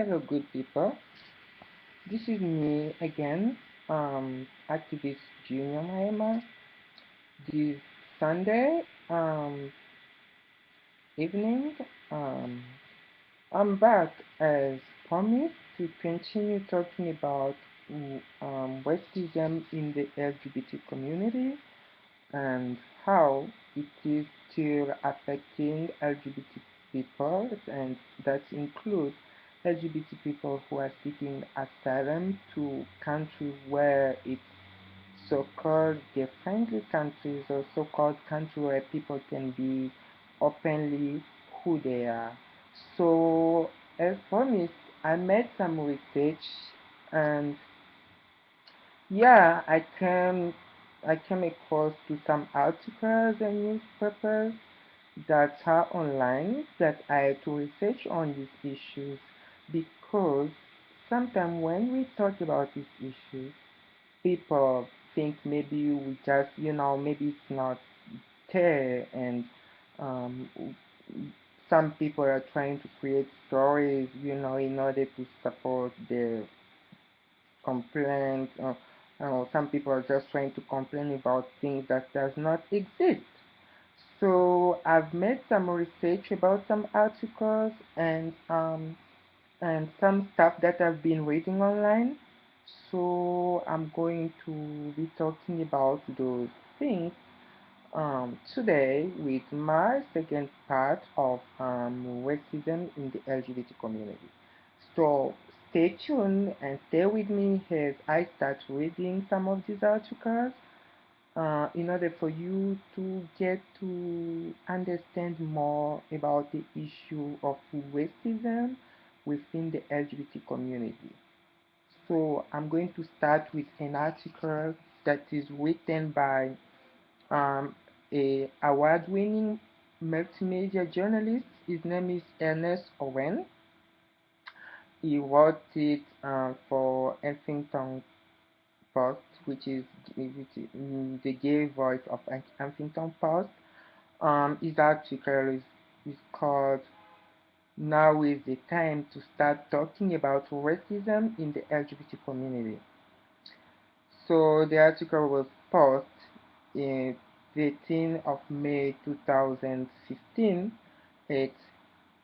Hello, good people. This is me again, activist Junior Mahema. This Sunday evening, um, I'm back as promised to continue talking about racism in the LGBT community and how it is still affecting LGBT people, and that includes LGBT people who are seeking asylum to countries where it's so-called gay-friendly countries or so-called countries where people can be openly who they are. So, as promised, I made some research and yeah, I came across to some articles and newspapers that are online that I had to research on these issues because sometimes when we talk about these issues, people think maybe we just, maybe it's not there, and um, some people are trying to create stories, in order to support their complaint. Some people are just trying to complain about things that does not exist. So I've made some research about some articles and some stuff that I've been reading online. So I'm going to be talking about those things today with my second part of racism in the LGBT community. So stay tuned and stay with me as I start reading some of these articles in order for you to get to understand more about the issue of racism within the LGBT community. So I'm going to start with an article that is written by um, a award-winning multimedia journalist. His name is Ernest Owen. He wrote it for Huffington Post, which is the gay voice of Huffington Post. His article is called "Now is the time to start talking about racism in the LGBT community." So the article was posted in 13th of May 2015 at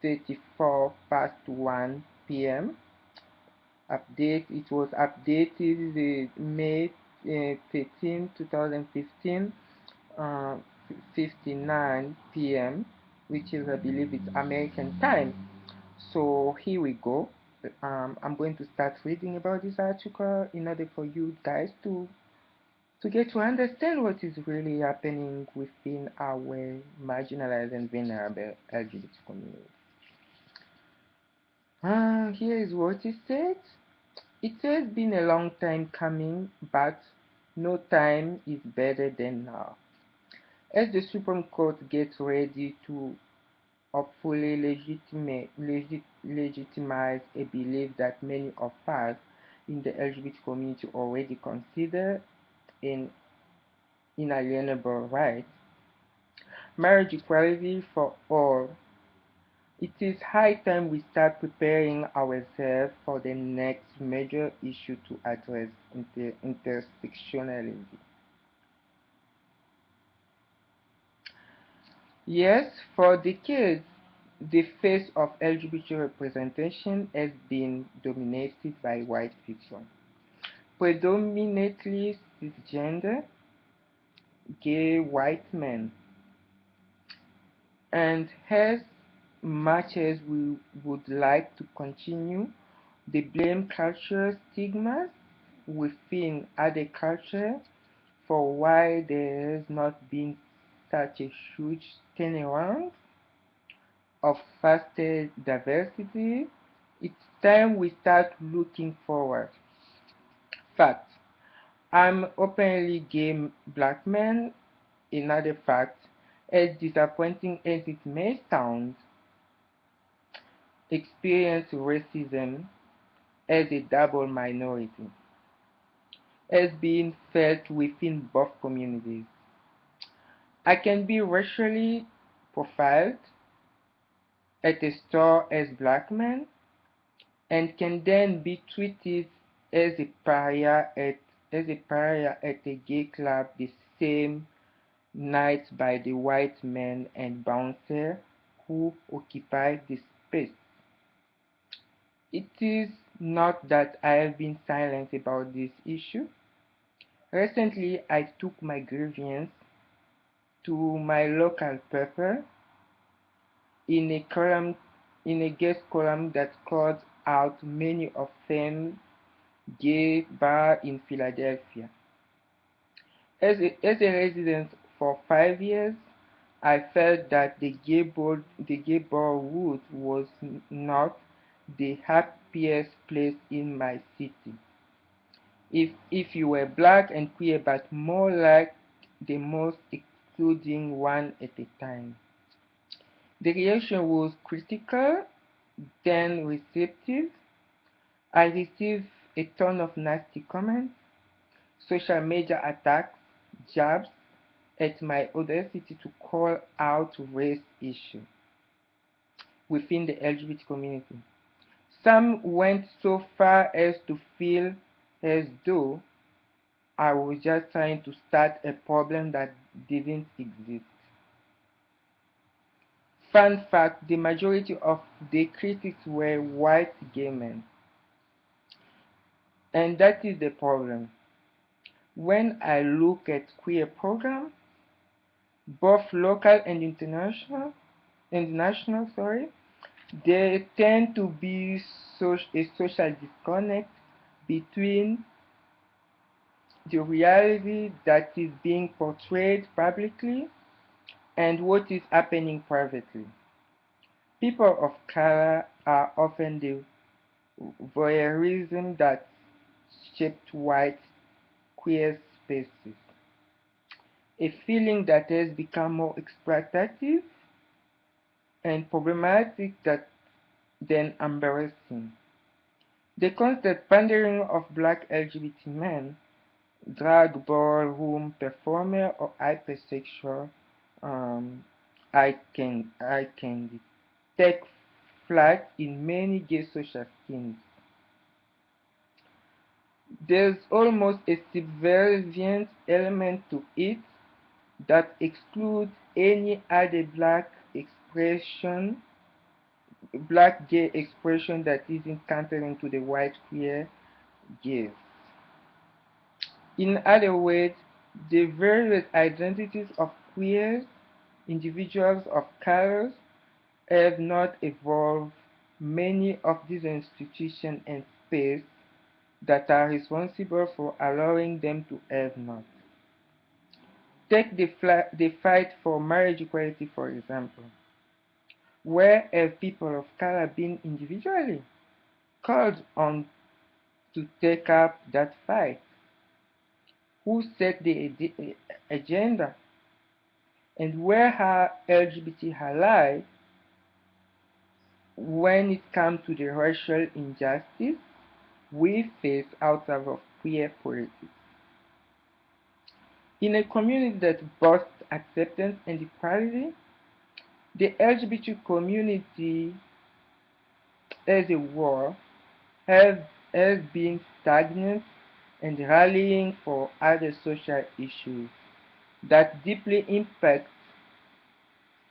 34 past 1 p.m. It was updated May 13, 2015, uh, 59 p.m., which is, I believe, it's American time. So here we go. I'm going to start reading about this article in order for you guys to get to understand what is really happening within our marginalized and vulnerable LGBT community. Here is what it says. It has been a long time coming, but no time is better than now. As the Supreme Court gets ready to hopefully legitimize a belief that many of us in the LGBT community already consider an inalienable right, marriage equality for all, it is high time we start preparing ourselves for the next major issue to address intersectionality. Yes, for decades, the face of LGBT representation has been dominated by white people, predominantly cisgender, gay white men. And as much as we would like to continue the blame culture stigmas within other culture for why there has not been such a huge turnaround of faster diversity, it's time we start looking forward. Fact, I'm openly gay black man. Another fact, as disappointing as it may sound, experience racism as a double minority, as being felt within both communities. I can be racially profiled at a store as black man, and can then be treated as a pariah at a gay club the same night by the white men and bouncer who occupied the space. It is not that I have been silent about this issue. Recently, I took my grievance to my local paper in a column, in a guest column that called out many of them gay bar in Philadelphia. As a resident for 5 years, I felt that the gay boyhood was not the happiest place in my city. If you were black and queer, but more like the most excluding one at a time. The reaction was critical, then receptive. I received a ton of nasty comments, social media attacks, jabs at my audacity to call out race issues within the LGBT community. Some went so far as to feel as though I was just trying to start a problem that didn't exist. Fun fact, the majority of the critics were white gay men. And that is the problem. When I look at queer programs, both local and international, there tend to be a social disconnect between the reality that is being portrayed publicly and what is happening privately. People of color are often the voyeurism that shaped white queer spaces, a feeling that has become more exploitative and problematic than embarrassing. The constant pandering of black LGBT men, drag ballroom performer, or hypersexual, um, I can take flight in many gay social scenes. There's almost a subservient element to it that excludes any other black gay expression that isn't catering to the white queer gaze. In other words, the various identities of queer individuals of colors have not evolved. Many of these institutions and spaces that are responsible for allowing them to have not. Take the fight for marriage equality, for example. Where have people of color been individually called on to take up that fight? Who set the agenda? And where are LGBT allies when it comes to the racial injustice we face outside of queer politics? In a community that boasts acceptance and equality, the LGBT community as a whole has been stagnant and rallying for other social issues that deeply impact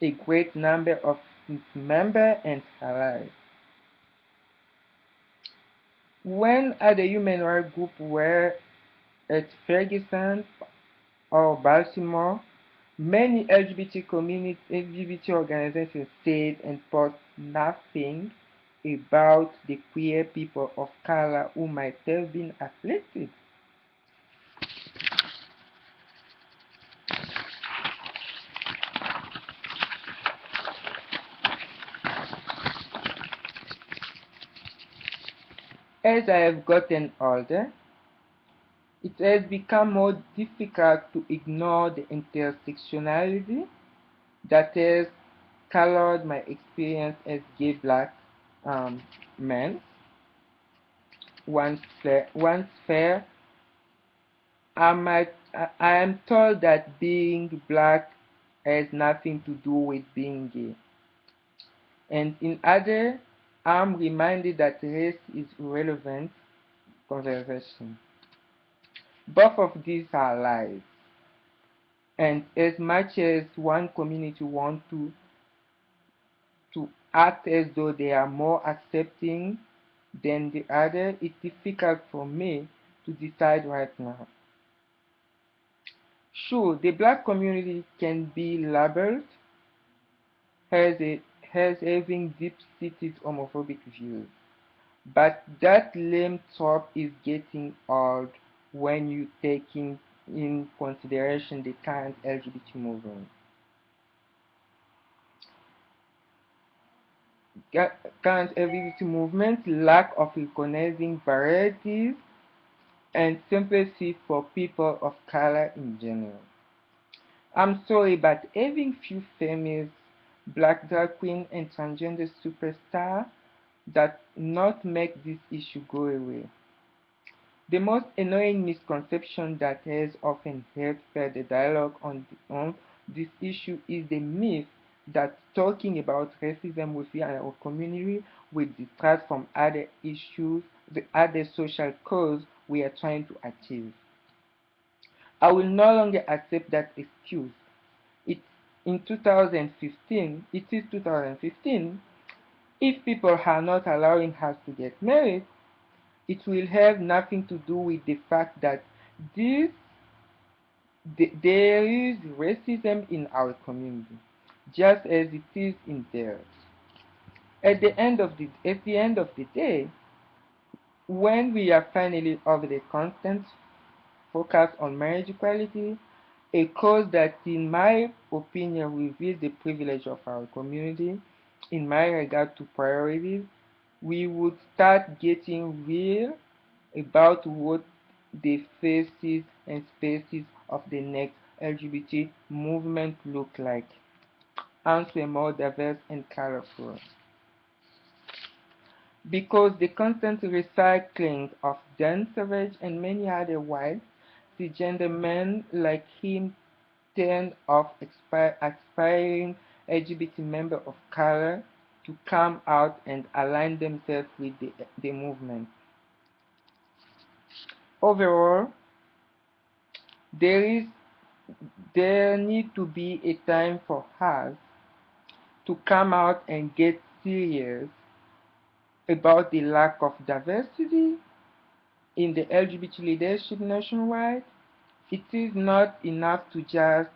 a great number of its members and allies. When other human rights groups were at Ferguson or Baltimore, many LGBT organizations said and posted nothing about the queer people of color who might have been afflicted. As I have gotten older, it has become more difficult to ignore the intersectionality that has colored my experience as gay black man. Once fair, I am told that being black has nothing to do with being gay. And in other I'm reminded that race is relevant conversation. Both of these are lies. And as much as one community wants to act as though they are more accepting than the other, it's difficult for me to decide right now. Sure, the black community can be labeled as, as having deep-seated homophobic views, but that lame trope is getting old when you take in consideration the current LGBT movement. Current LGBT movement lack of recognizing varieties and sympathy for people of color in general. I'm sorry, but having few famous black drag queen and transgender superstar that not make this issue go away. The most annoying misconception that has often helped spur the dialogue on this issue is the myth that talking about racism within our community will distract from other issues, the other social cause we are trying to achieve. I will no longer accept that excuse. It, in 2015, it is 2015, if people are not allowing us to get married, it will have nothing to do with the fact that this, there is racism in our community, just as it is in theirs. At the end of the day, when we are finally over the constant focus on marriage equality, a cause that, in my opinion, reveals the privilege of our community in my regard to priorities, we would start getting real about what the faces and spaces of the next LGBT movement look like, and to a more diverse and colorful. Because the constant recycling of Dan Savage and many other white cisgender men like him turn off aspiring LGBT members of color to come out and align themselves with the movement. Overall, there is there need to be a time for us to come out and get serious about the lack of diversity in the LGBT leadership nationwide. It is not enough to just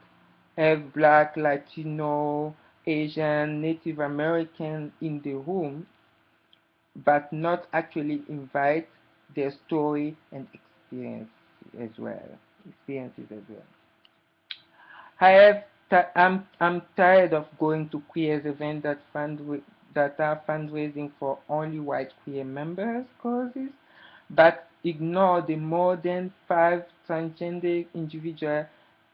have Black, Latino, Asian, Native American in the room, but not actually invite their story and as well. Experiences as well. I'm tired of going to queer events that are fundraising for only white queer members causes, but ignore the more than 5 transgender individuals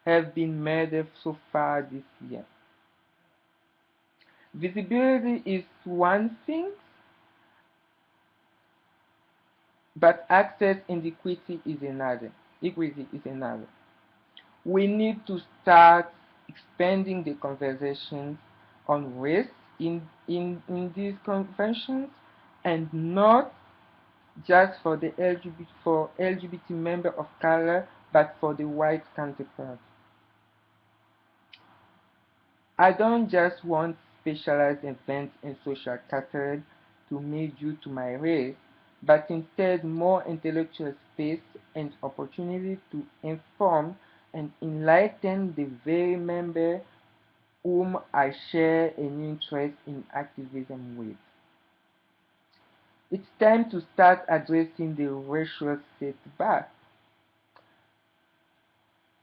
have been murdered so far this year. Visibility is one thing, but access and equity is another. Equity is another. We need to start expanding the conversations on race in these conventions, and not just for the LGBT member of color, but for the white counterpart. I don't just want specialized events and social caterers to me due to my race, but instead more intellectual space and opportunity to inform and enlighten the very member whom I share an interest in activism with. It's time to start addressing the racial setback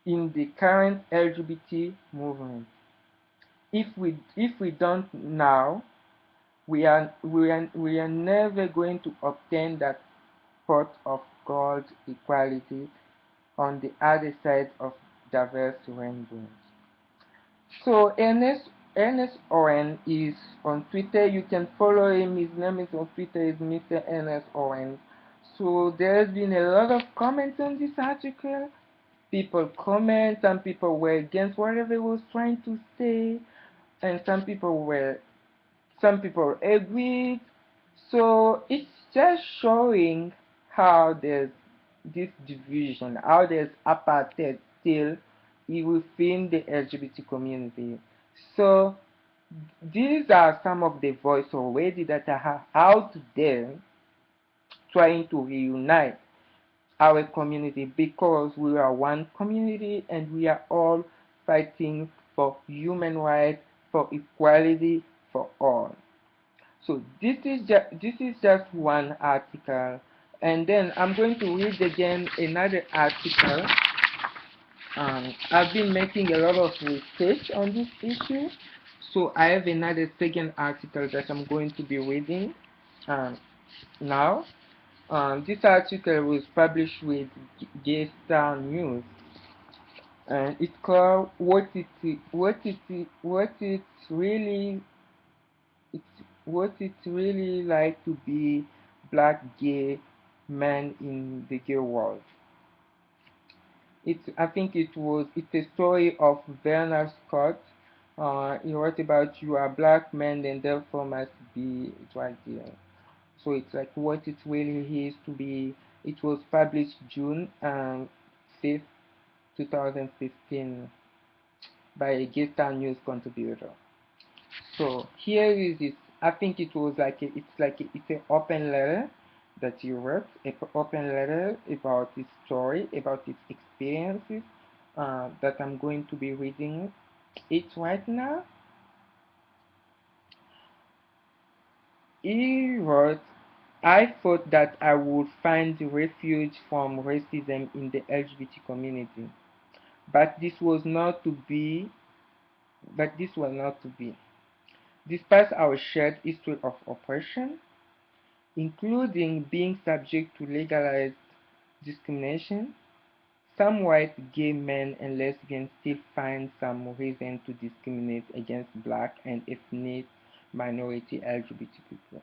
in the current LGBT movement. If we don't now, we are never going to obtain that pot of gold equality on the other side of diverse rainbows. So Ernest Owen is on Twitter. You can follow him. His name is on Twitter is Mr. Ernest Owen. So there's been a lot of comments on this article. People comment, some people were against whatever he was trying to say, and some people agreed. So it's just showing how there's this division, how there's apartheid still within the LGBT community. So these are some of the voices already that are out there trying to reunite our community because we are one community and we are all fighting for human rights, for equality for all. So this is just one article, and then I'm going to read again another article. I've been making a lot of research on this issue, so I have another second article that I'm going to be reading um, now. This article was published with Gay Star News, and it's called it's what it's really like to be black gay man in the gay world. It's a story of Bernard Scott. He wrote about you are black man and therefore must be right there. So it's like what it really is to be. It was published June 5th, 2015 by a Gesta News contributor. So here is it. I think it was it's an open letter that he wrote, an open letter about his story, about his experiences that I'm going to be reading it right now. He wrote, I thought that I would find refuge from racism in the LGBT community, but this was not to be. But this was not to be. Despite our shared history of oppression, including being subject to legalized discrimination, some white gay men and lesbians still find some reason to discriminate against black and ethnic minority LGBT people.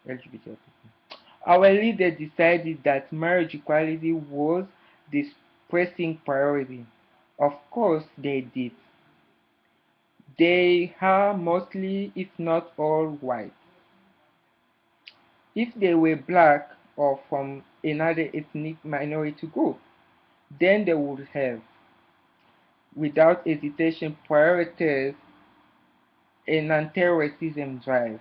Our leaders decided that marriage equality was the pressing priority. Of course they did. They are mostly, if not all, white. If they were black or from another ethnic minority group, then they would have, without hesitation, prioritized an anti-racism drive,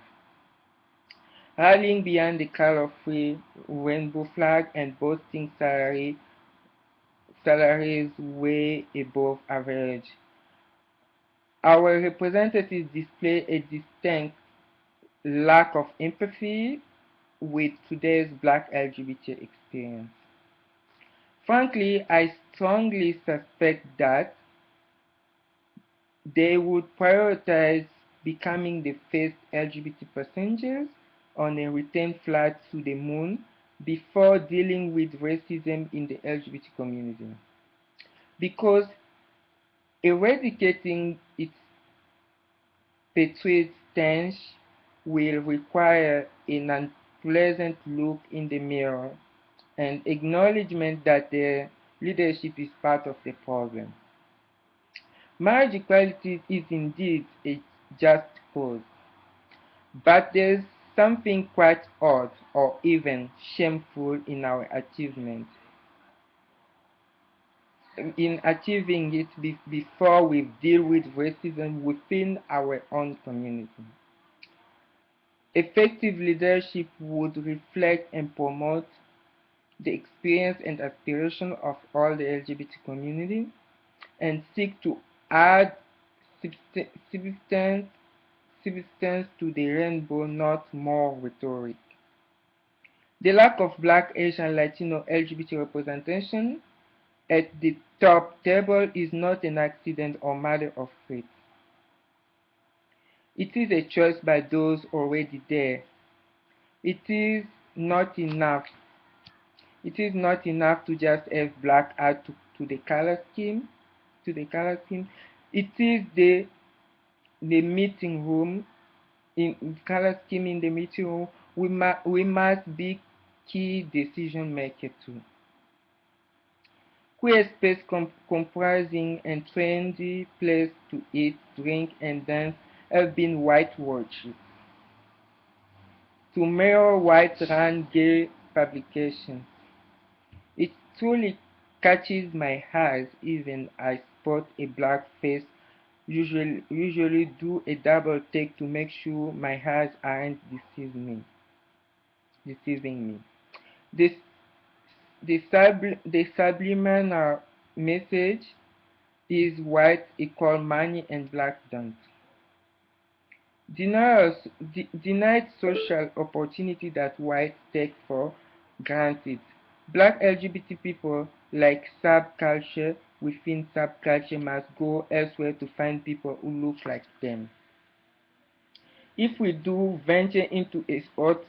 rallying behind the color-free rainbow flag and boasting salaries way above average. Our representatives display a distinct lack of empathy with today's black LGBT experience. Frankly, I strongly suspect that they would prioritize becoming the first LGBT passengers on a return flight to the moon before dealing with racism in the LGBT community. Because eradicating its perpetuate stench will require an unpleasant look in the mirror and acknowledgement that their leadership is part of the problem. Marriage equality is indeed a just cause, but there's something quite odd or even shameful in our achievement. In achieving it before we deal with racism within our own community. Effective leadership would reflect and promote the experience and aspiration of all the LGBT community and seek to add substance to the rainbow, not more rhetoric. The lack of Black, Asian, Latino, LGBT representation at the top table is not an accident or matter of fate. It is a choice by those already there. It is not enough. It is not enough to just have black add to the color scheme. To the color scheme, it is the meeting room in color scheme in the meeting room. We must be key decision maker too. Queer space comprising a trendy place to eat, drink, and dance have been whitewashed. to mirror white-run gay publications. It truly catches my eyes even I spot a black face, usually do a double take to make sure my eyes aren't deceiving me. This the subliminal message is white equal money and black don't. Denied social opportunity that whites take for granted. Black LGBT people, like subculture within subculture, must go elsewhere to find people who look like them. If we do venture into a sport,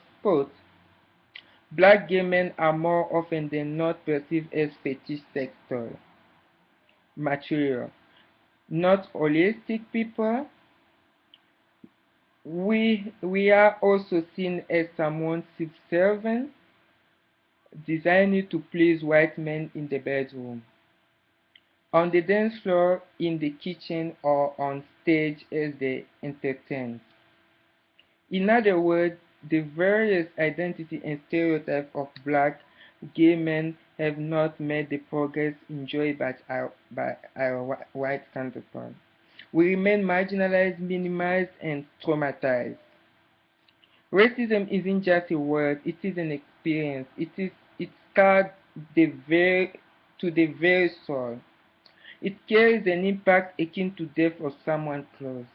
black gay men are more often than not perceived as fetish sex toy material, not holistic people. We are also seen as someone subservient, designed to please white men in the bedroom, on the dance floor, in the kitchen, or on stage as they entertain. In other words, the various identity and stereotypes of black gay men have not made the progress enjoyed by our white counterparts. We remain marginalized, minimized, and traumatized. Racism isn't just a word, it is an experience. It's scarred to the very soul. It carries an impact akin to death of someone close.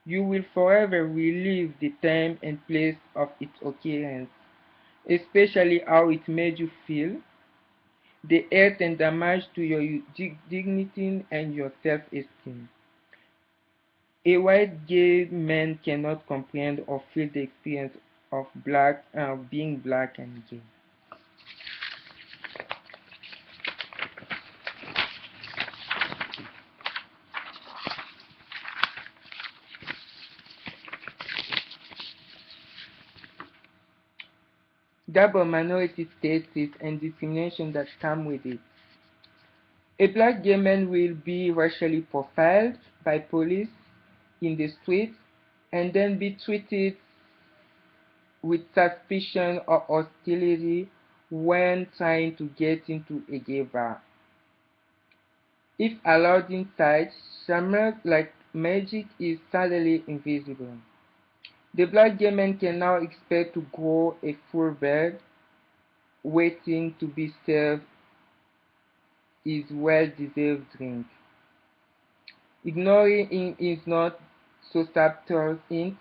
You will forever relive the time and place of its occurrence, especially how it made you feel, the hurt and damage to your dignity and your self-esteem. A white gay man cannot comprehend or feel the experience of being black and gay. Double minority status and discrimination that come with it. A black gay man will be racially profiled by police in the streets and then be treated with suspicion or hostility when trying to get into a gay bar. If allowed inside, Shamrock like magic is suddenly invisible. The black gay man can now expect to grow a full beard, waiting to be served his well-deserved drink. Ignoring his not so subtle hint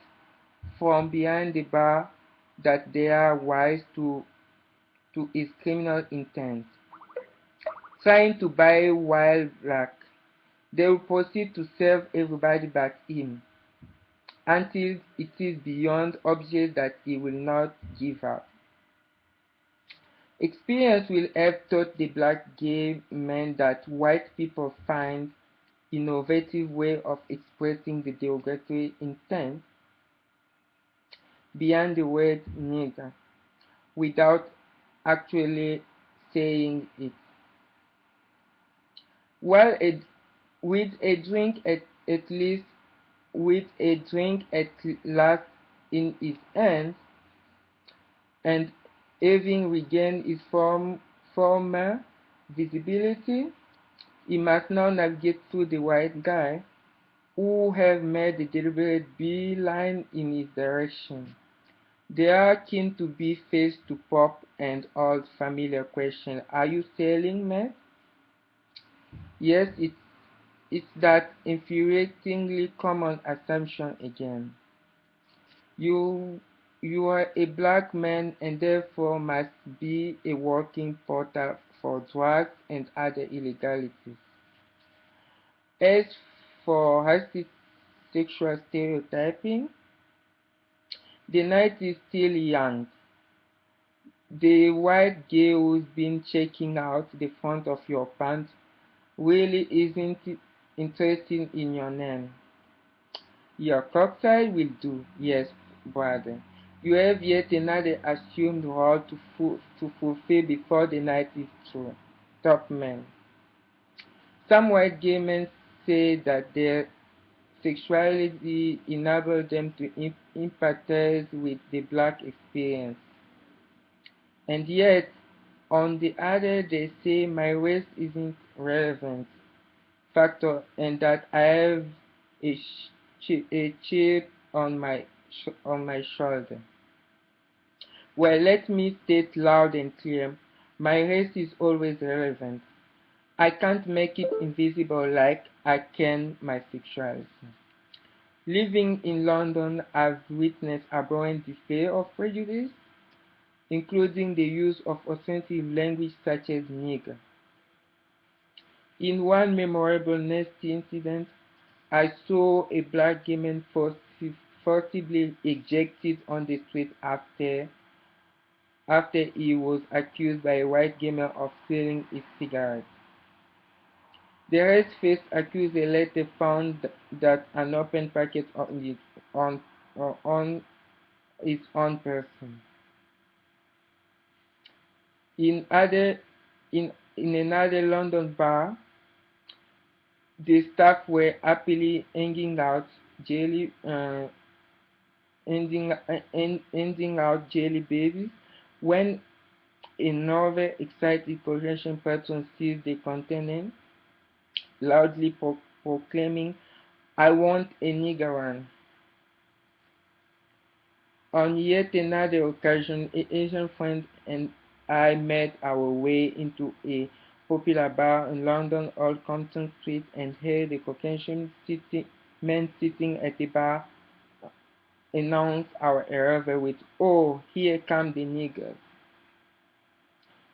from behind the bar that they are wise to his criminal intent. Trying to buy while black, they will proceed to serve everybody but him, until it is beyond obvious that he will not give up. Experience will have taught the black gay men that white people find innovative way of expressing the derogatory intent beyond the word nigger without actually saying it. While with a drink at least with a drink at last in his hand, and having regained his former visibility, he must now navigate through the white guy who have made a deliberate beeline in his direction. They are keen to be face to pop and old familiar question. Are you selling, man? Yes, it's that infuriatingly common assumption again. You you are a black man and therefore must be a working portal for drugs and other illegalities. As for sexual stereotyping, the night is still young. The white gay who's been checking out the front of your pants really isn't interested in your name. Your cocktail will do, yes, brother. You have yet another assumed role to fulfill before the night is through. Top man. Some white gay men say that their sexuality enabled them to empathize with the black experience. And yet, on the other, they say my race isn't relevant factor and that I have a chip on my shoulder. Well, let me state loud and clear, my race is always relevant. I can't make it invisible like I can my sexuality. Living in London, I've witnessed abhorrent display of prejudice, including the use of offensive language such as nigger. In one memorable nasty incident, I saw a black gay man forcibly ejected on the street after he was accused by a white gay man of stealing his cigarette. The red-faced accuser later found that an open packet on, on his own person. In, other, in another London bar, the staff were happily handing out jelly babies when another excited Caucasian person seized the container, loudly proclaiming, "I want a nigger one." On yet another occasion, an Asian friend and I made our way into a popular bar in London Old Compton Street and heard the Caucasian man sitting at the bar announce our arrival with, "Oh, here come the niggers."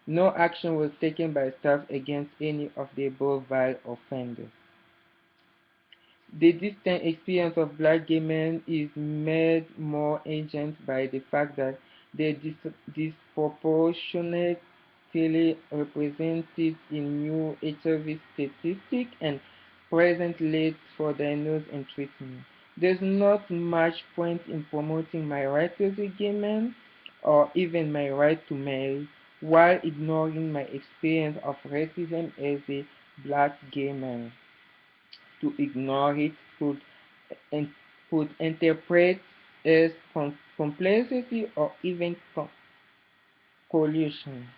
No action was taken by staff against any of the above vile offenders. The distinct experience of black gay men is made more urgent by the fact that they are disproportionately represented in new HIV statistics and present rates for diagnosis and treatment. There's not much point in promoting my right as a gay man or even my right to marry while ignoring my experience of racism as a black gay man. To ignore it could interpret as complacency or even collusion.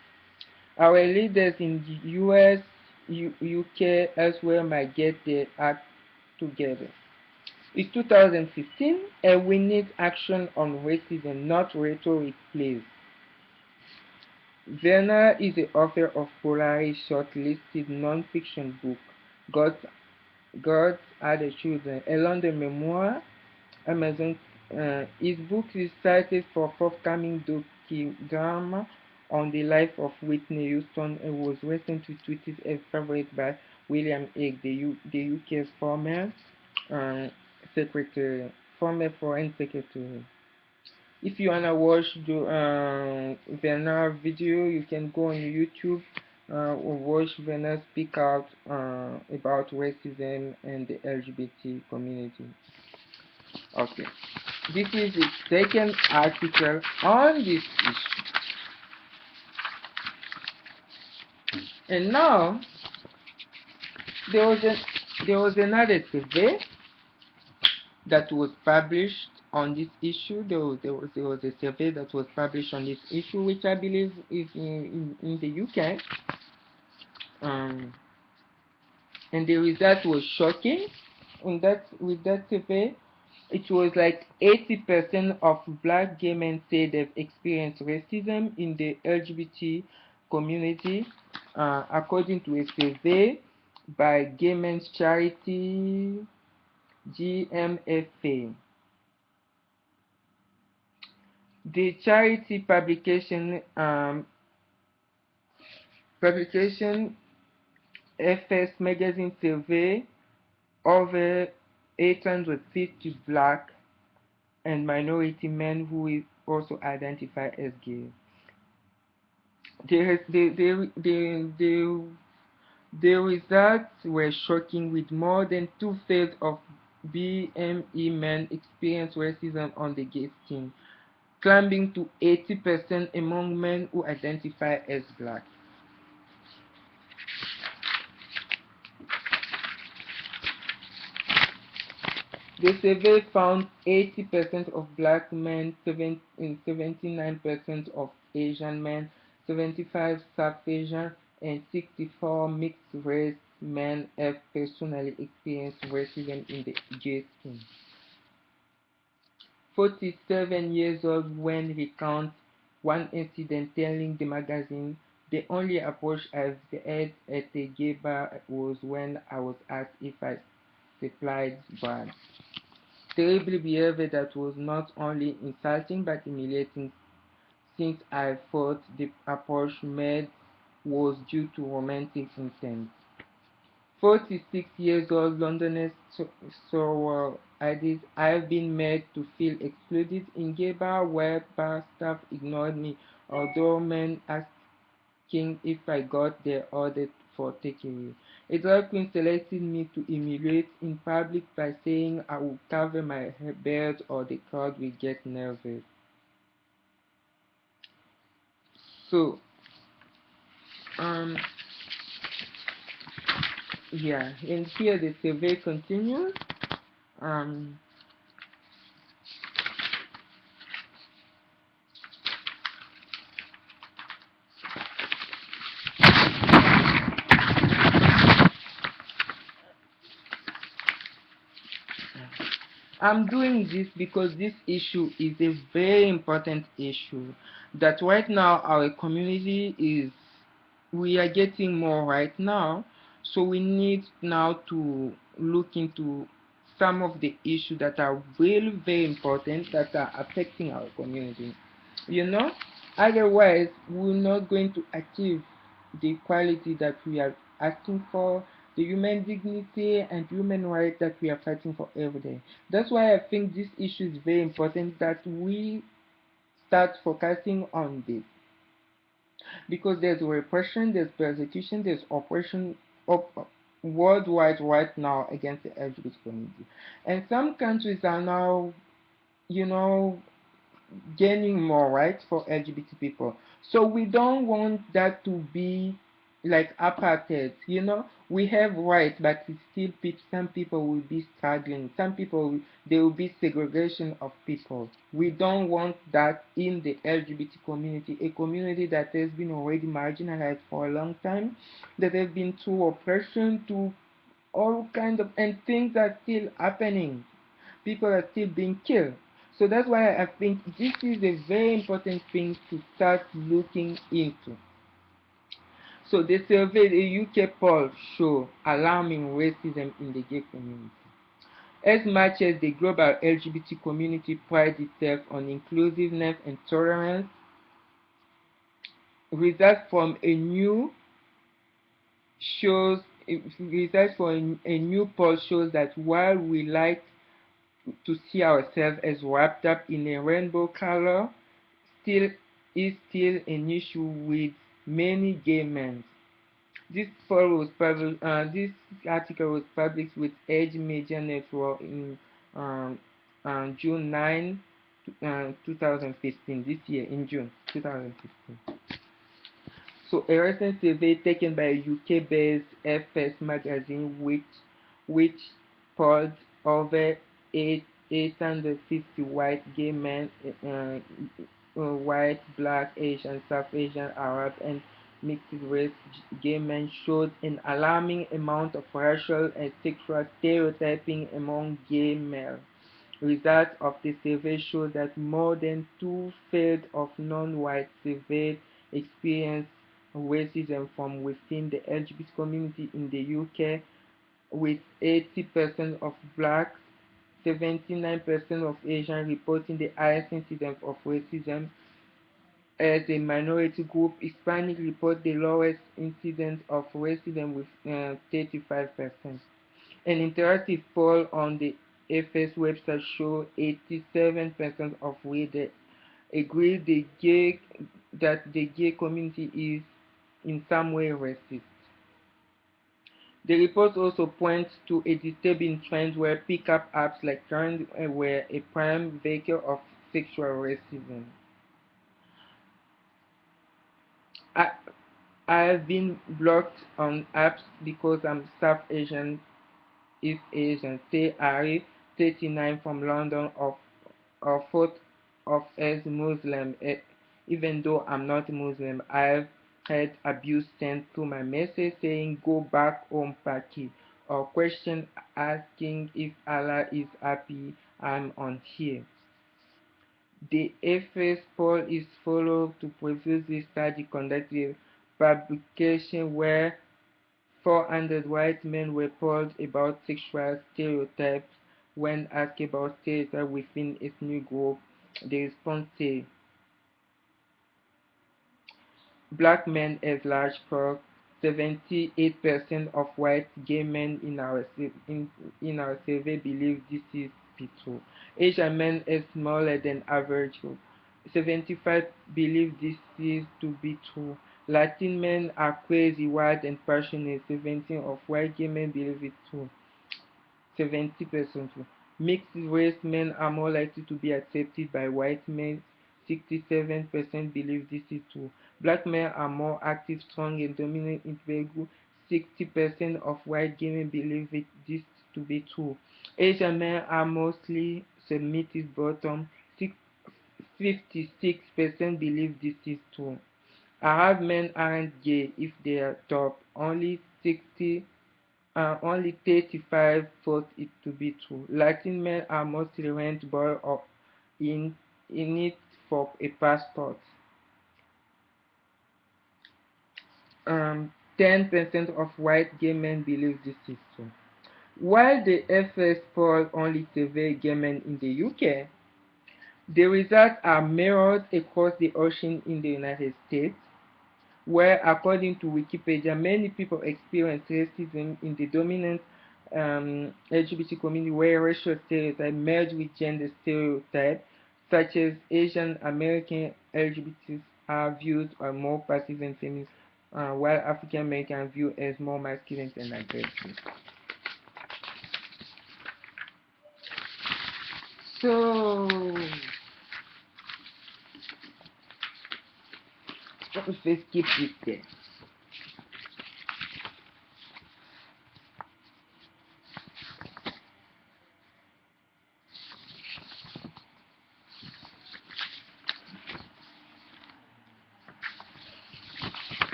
Our leaders in the US, UK, elsewhere might get their act together. It's 2015 and we need action on racism, not rhetoric, please. Werner is the author of Polaris shortlisted non-fiction book, God's Other Children, a London memoir. Amazon. His book is cited for forthcoming docudrama on the life of Whitney Houston and was recently tweeted as favorite by William Hague, the UK's uh, secretary, former foreign secretary. If you wanna watch the Werner video, you can go on YouTube or watch Werner speak out about racism and the LGBT community. Okay, this is the second article on this issue. And now there was another survey that was published on this issue. There was a survey that was published on this issue, which I believe is in the UK. And the result was shocking. With that survey, it was like 80% of black gay men say they've experienced racism in the LGBT community, according to a survey by Gay Men's Charity GMFA. The charity publication FS Magazine survey over 850 black and minority men who also identify as gay. The results were shocking, with more than two-thirds of BME men experience racism on the gay scene, climbing to 80% among men who identify as black. The survey found 80% of black men, 79% of Asian men, 75 South Asian, and 64 mixed race men have personally experienced racism in the gay scene. 47 years old when recounts one incident telling the magazine, "The only approach I've had at a gay bar was when I was asked if I supplied bras. Terrible behavior that was not only insulting but humiliating, since I thought the approach made was due to romantic intent." 46 years old Londoner Stonewall added, "I've been made to feel excluded in gay bar where bar staff ignored me, although men asking if I got their order for takeaway. A drag queen selected me to humiliate in public by saying I would cover my beard or the crowd will get nervous." So, um, yeah, and here the survey continues. Um, I'm doing this because this issue is a very important issue that right now our community is, we are getting more right now, so we need now to look into some of the issues that are really very important that are affecting our community. You know, otherwise we're not going to achieve the equality that we are asking for, the human dignity and human rights that we are fighting for every day. That's why I think this issue is very important that we start focusing on this, because there's repression, there's persecution, there's oppression worldwide right now against the LGBT community. And some countries are now, you know, gaining more rights for LGBT people. So we don't want that to be like apartheid. You know, we have rights, but it's still some people will be struggling. Some people, there will be segregation of people. We don't want that in the LGBT community, a community that has been already marginalized for a long time, that has been through oppression, to all kinds of, and things are still happening. People are still being killed. So that's why I think this is a very important thing to start looking into. So the survey, the UK poll show alarming racism in the gay community. As much as the global LGBT community prides itself on inclusiveness and tolerance, results from a new shows results from a new poll shows that while we like to see ourselves as wrapped up in a rainbow color, still is still an issue with many gay men. This article was published with Edge Media Network in um, June 9, 2015. This year in June 2015. So a recent survey taken by UK-based FS magazine, which polled over 850 white gay men, white, black, Asian, South Asian, Arab, and mixed race gay men, showed an alarming amount of racial and sexual stereotyping among gay males. Results of the survey show that more than two-thirds of non-white surveyed experience racism from within the LGBT community in the UK, with 80% of blacks, 79% of Asians reporting the highest incidence of racism. As a minority group, Hispanic report the lowest incidence of racism with 35%. An interactive poll on the FS website showed 87% of readers agree that the gay community is in some way racist. The report also points to a disturbing trend where pickup apps like Trend were a prime vehicle of sexual racism. I, I have been blocked on apps because I'm South Asian, East Asian, say Ari, 39 from London of thought of as Muslim. Even though I'm not Muslim, I've had abuse sent to my message saying go back home Paki, or question asking if Allah is happy I'm on here. The FS poll is followed to previously study conducted publication where 400 white men were polled about sexual stereotypes. When asked about stereotypes within ethnic group, the response said black men as large part. 78% of white gay men in our survey believe this is be true. Asian men is smaller than average group. 75 believe this is to be true. Latin men are crazy, wild, and passionate. 17 of white gay men believe it's true. 70%. Mixed race men are more likely to be accepted by white men. 67% believe this is true. Black men are more active, strong, and dominant in their group. 60% of white gay men believe this to be true. Asian men are mostly submitted bottom. 56% believe this is true. Arab men aren't gay if they are top. Only 35 thought it to be true. Latin men are mostly rent boy or in it for a passport. 10% of white gay men believe this is true. While the FS poll only surveyed gay men in the UK, the results are mirrored across the ocean in the United States, where, according to Wikipedia, many people experience racism in the dominant LGBT community, where racial stereotypes merge with gender stereotypes, such as Asian American LGBTs are viewed as more passive and feminine, while African American are viewed as more masculine and aggressive. So, let's keep it there.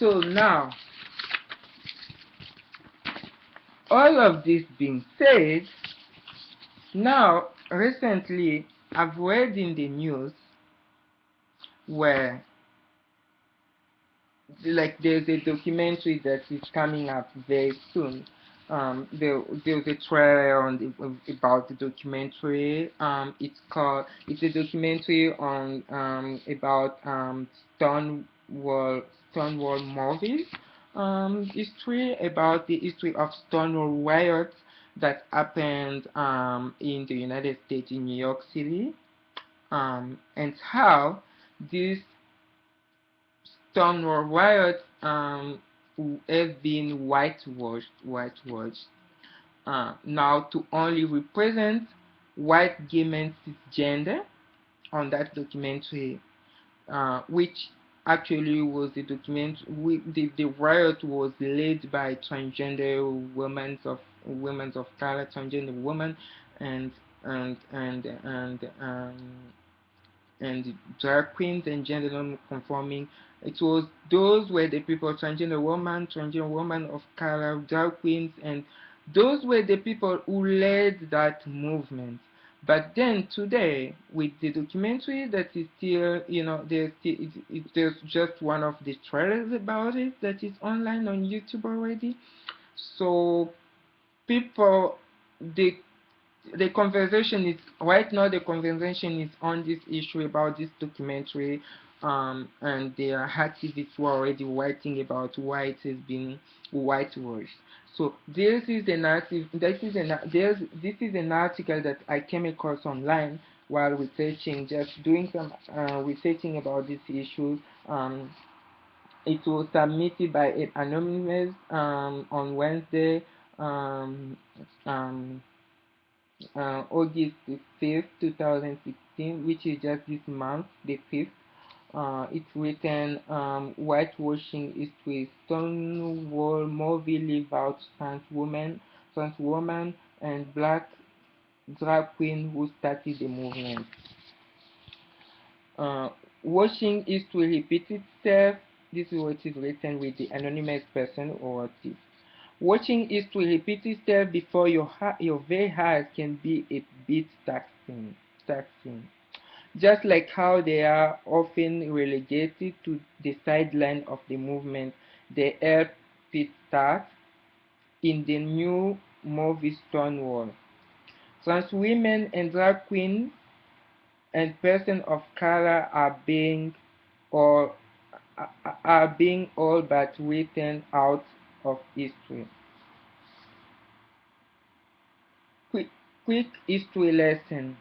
So now, all of this being said, now recently I've read in the news where like there's a documentary that is coming up very soon. There's a trailer about the documentary. It's a documentary on about Stonewall movies. History about the history of Stonewall riots that happened in the United States in New York City, and how this Stonewall riots have been whitewashed now to only represent white gay men cisgender on that documentary, which actually was the the riot was led by transgender women of color, transgender women, and and and and and drag queens and gender non-conforming. It was those were the people, transgender woman of color, drag queens, and those were the people who led that movement. But then today, with the documentary that is still, there's just one of the trailers about it that is online on YouTube already. So people, the the conversation is right now, the conversation is on this issue about this documentary, and there are activists who are already writing about why it has been whitewashed. So this is the narrative. This is an article that I came across online while researching, just doing some researching about this issue. It was submitted by an anonymous on Wednesday, um, um, August the 5th, 2016, which is just this month, the 5th. It's written Whitewashing History, Stonewall movie leave out trans woman, and black drag queen who started the movement. Uh, Watching history repeat itself. This is what is written with the anonymous person who wrote it. Watching history repeat itself before your very eyes can be a bit taxing. Just like how they are often relegated to the sideline of the movement, they help it start in the new movie Stonewall. Trans women and drag queens and persons of color or are being all but written out of history. Quick, quick history lesson.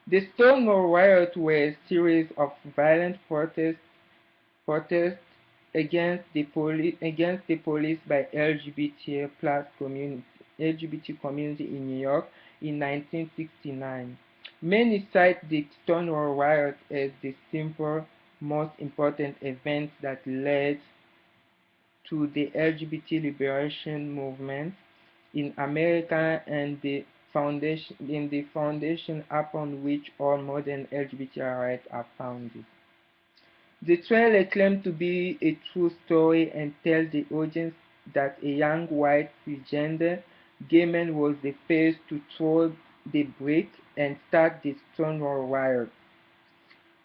The Stonewall riots were a series of violent protests against the police by LGBT community in New York in 1969. Many cite the Stonewall riot as the simple, most important event that led to the LGBT liberation movement in America and the foundation upon which all modern LGBT rights are founded. The trailer claimed to be a true story and tells the audience that a young white cisgender gay man was the first to throw the brick and start the Stonewall riot.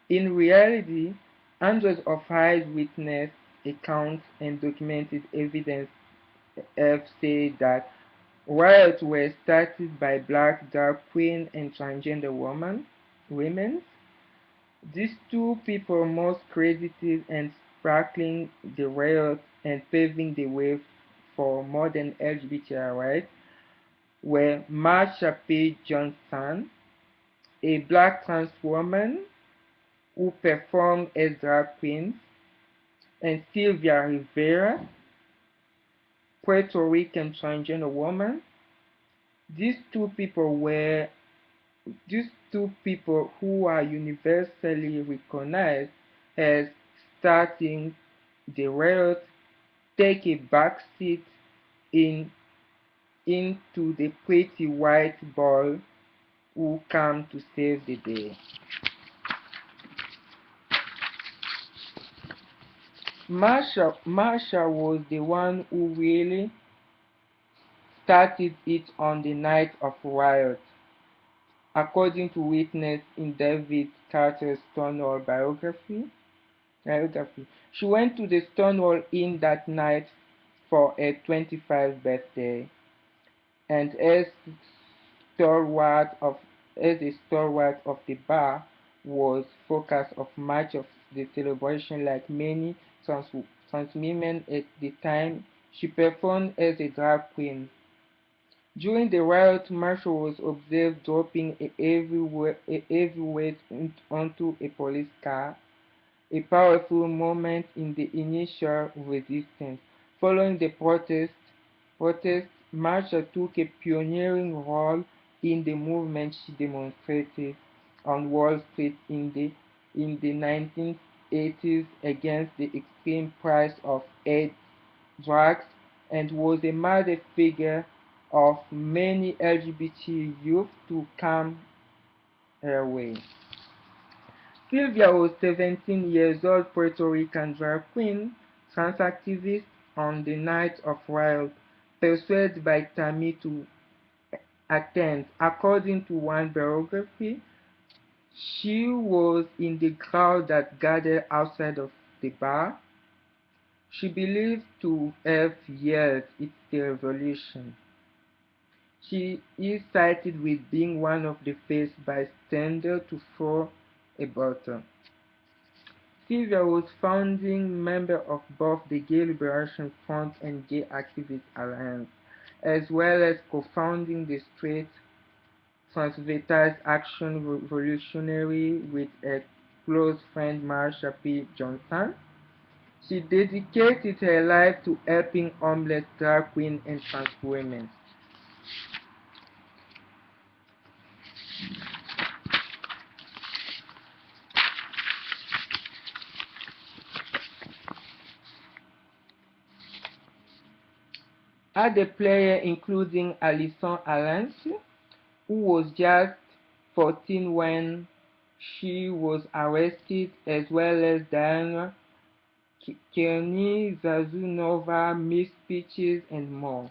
In reality, hundreds of eyewitness accounts and documented evidence have said that riots were started by black, drag queen, and transgender women. These two people most credited and sparkling the riot and paving the way for modern LGBT rights were Marsha P. Johnson, a black trans woman who performed as drag queen, and Sylvia Rivera, Puerto Rican transgender woman. These two people were these two people who are universally recognized as starting the riot take a backseat in into the pretty white boy who come to save the day. Marsha was the one who really started it on the night of riot, according to witness in David Carter's Stonewall biography. She went to the Stonewall Inn that night for her 25th birthday, and stalwart of as a stalwart of the bar was focus of much of the celebration. Like many trans women at the time, she performed as a drag queen. During the riot, Marshall was observed dropping a heavy weight onto a police car, a powerful moment in the initial resistance. Following the protest, Marshall took a pioneering role in the movement. She demonstrated on Wall Street in the 1980s against the extreme price of AIDS, drugs, and was a model figure of many LGBT youth to come her way. Sylvia was 17 years old Puerto Rican drag queen, trans activist on the night of riot, persuaded by Tammy to attend. According to one biography, she was in the crowd that gathered outside of the bar. She believed to have yelled, "It's the revolution." She is cited with being one of the first bystanders to throw a bottle. Sylvia was founding member of both the Gay Liberation Front and Gay Activist Alliance, as well as co-founding the Straight Transvestite Action Revolutionary with her close friend Marsha P. Johnson. She dedicated her life to helping homeless drag queens and trans women. Other players including Alison Allens, who was just 14 when she was arrested, as well as Diana Kearney, Zazunova, Miss Peaches, and more.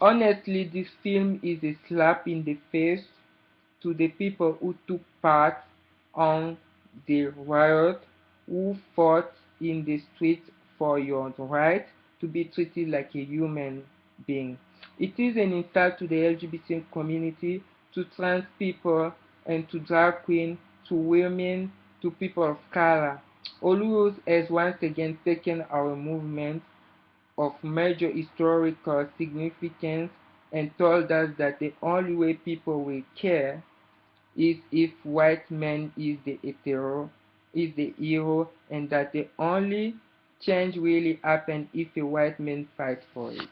Honestly, this film is a slap in the face to the people who took part on the riot, who fought in the streets for your right to be treated like a human being. It is an insult to the LGBT community, to trans people, and to drag queens, to women, to people of color. Oluos has once again taken our movement of major historical significance and told us that the only way people will care is if white man is the hero, and that the only change really happen if a white man fights for it.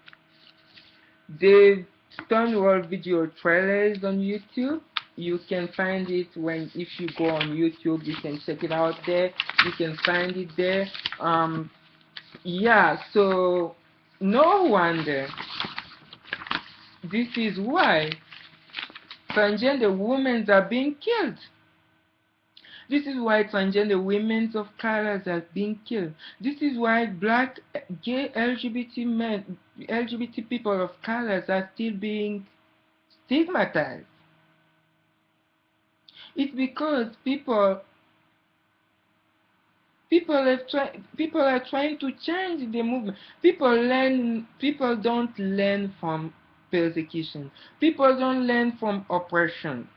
The Stonewall video trailer is on YouTube. You can find it if you go on YouTube. You can check it out there. You can find it there. Yeah. So no wonder. This is why transgender women are being killed. This is why transgender women of colors are being killed. This is why black, gay, LGBT men, LGBT people of colors are still being stigmatized. It's because people are trying to change the movement. People don't learn from persecution. People don't learn from oppression.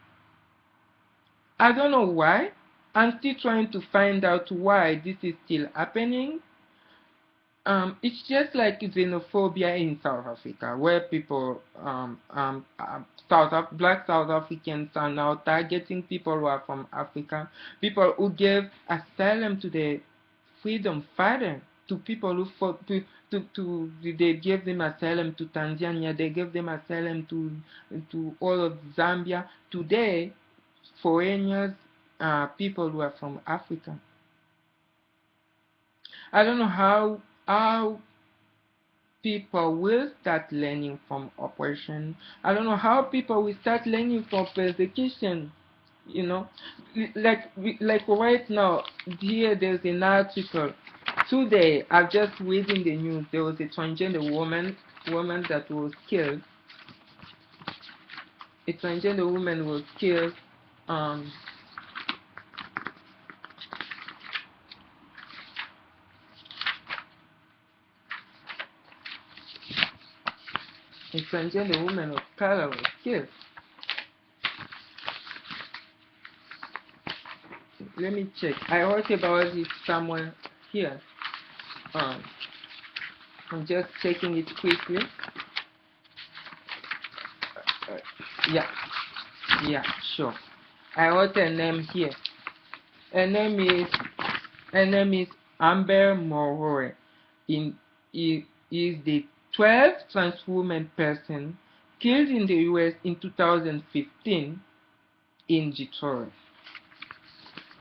I don't know why. I'm still trying to find out why this is still happening. It's just like xenophobia in South Africa, where people, black South Africans are now targeting people who are from Africa, people who gave asylum to the freedom fighter, to people who fought, they gave them asylum to Tanzania, they gave them asylum to all of Zambia. Today, foreigners are people who are from Africa. I don't know how people will start learning from oppression. I don't know how people will start learning from persecution. You know, like right now, here there's an article. Today, I've just reading the news. There was a transgender woman that was killed. A transgender woman was killed. Um, a transgender woman of color was killed. Let me check. I wrote about it somewhere here. Um, I'm just checking it quickly. Yeah, yeah, sure. I wrote her name here. Her name is Amber Morore. Is the 12th trans woman person killed in the U.S. in 2015 in Detroit.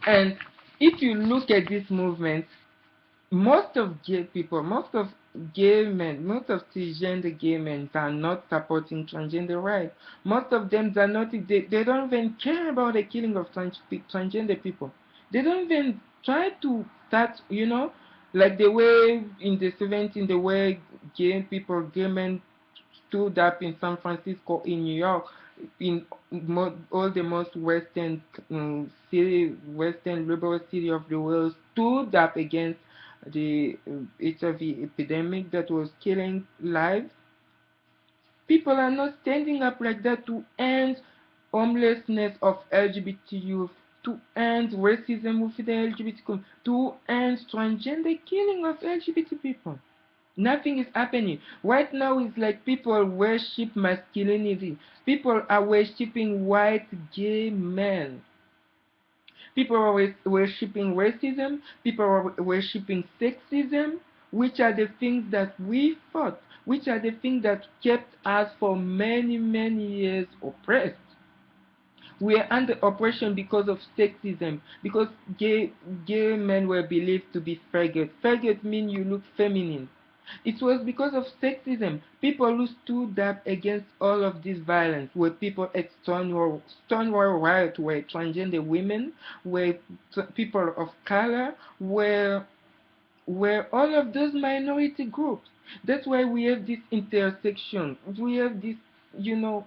And if you look at this movement, most of gay people, most of gay men, most of cisgender gay men are not supporting transgender rights. Most of them are not, they don't even care about the killing of transgender people. They don't even try to start, like the way in the 70s, the way gay people, gay men stood up in San Francisco, in New York, in all the most western liberal city of the world, stood up against the HIV epidemic that was killing lives. People are not standing up like that to end homelessness of LGBT youth, to end racism with the LGBT community, to end transgender killing of LGBT people. Nothing is happening. Right now it's like people worship masculinity. People are worshipping white gay men. People are worshipping racism. People are worshipping sexism, which are the things that we fought, which are the things that kept us for many, many years oppressed. We are under oppression because of sexism, because gay men were believed to be faggot. Faggot means you look feminine. It was because of sexism. People who stood up against all of this violence were people at Stonewall riot, were transgender women, were people of color, were all of those minority groups. That's why we have this intersection. We have this,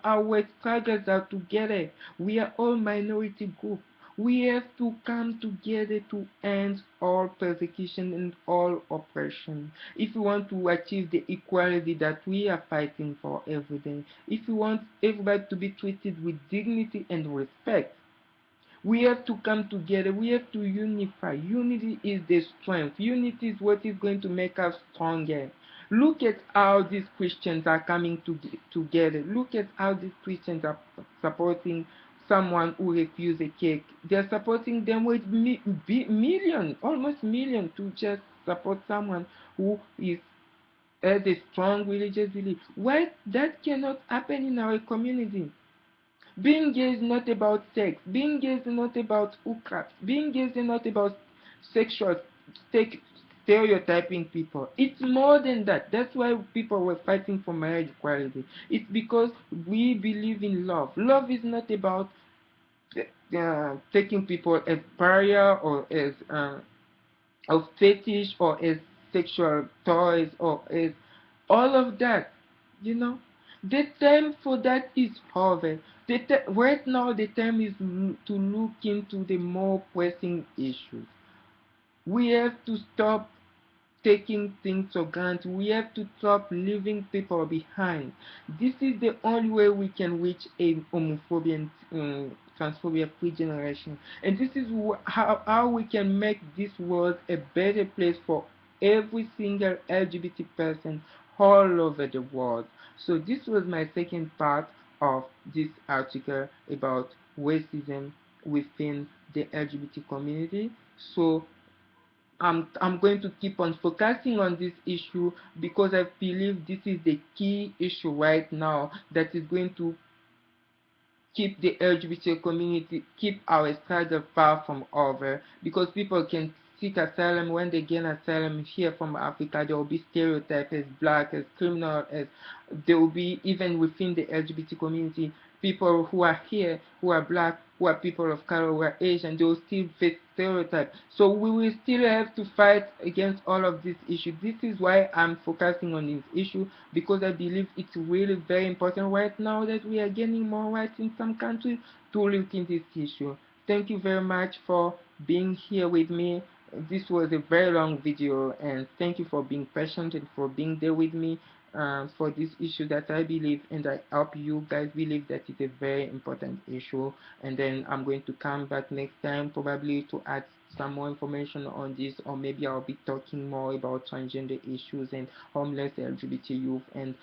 our struggles are together. We are all minority groups. We have to come together to end all persecution and all oppression. If we want to achieve the equality that we are fighting for every day, if we want everybody to be treated with dignity and respect, we have to come together. We have to unify. Unity is the strength. Unity is what is going to make us stronger. Look at how these Christians are coming together. Look at how these Christians are supporting someone who refused a cake. They're supporting them with millions, almost millions, to just support someone who has a strong religious belief. Why that cannot happen in our community? Being gay is not about sex. Being gay is not about hookups. Being gay is not about sexual stereotyping people. It's more than that. That's why people were fighting for marriage equality. It's because we believe in love. Love is not about taking people as pariah or as of fetish or as sexual toys or as all of that, you know. The time for that is over. Right now, the time is to look into the more pressing issues. We have to stop taking things for granted. We have to stop leaving people behind. This is the only way we can reach a homophobia and transphobia free generation. And this is how we can make this world a better place for every single LGBT person all over the world. So this was my second part of this article about racism within the LGBT community. So I'm going to keep on focusing on this issue because I believe this is the key issue right now that is going to keep the LGBT community, keep our struggle far from over, because people can seek asylum. When they gain asylum here from Africa, there will be stereotyped as black, as criminal, as there will be, even within the LGBT community, people who are here, who are black, who are people of color, who are Asian, they will still face stereotypes. So we will still have to fight against all of these issues. This is why I'm focusing on this issue, because I believe it's really very important right now that we are gaining more rights in some countries to look in this issue. Thank you very much for being here with me. This was a very long video, and thank you for being patient and for being there with me for this issue that I believe, and I hope you guys believe that it's a very important issue. And then I'm going to come back next time probably to add some more information on this, or maybe I'll be talking more about transgender issues and homeless LGBT youth and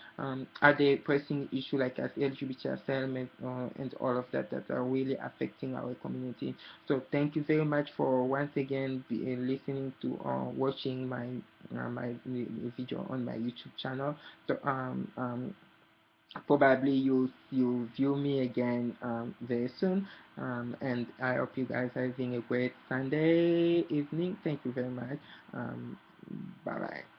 other pressing issues like as LGBT asylum and all of that that are really affecting our community. So thank you very much for once again listening to watching my video on my YouTube channel. So probably you view me again very soon. And I hope you guys are having a great Sunday evening. Thank you very much. Bye bye.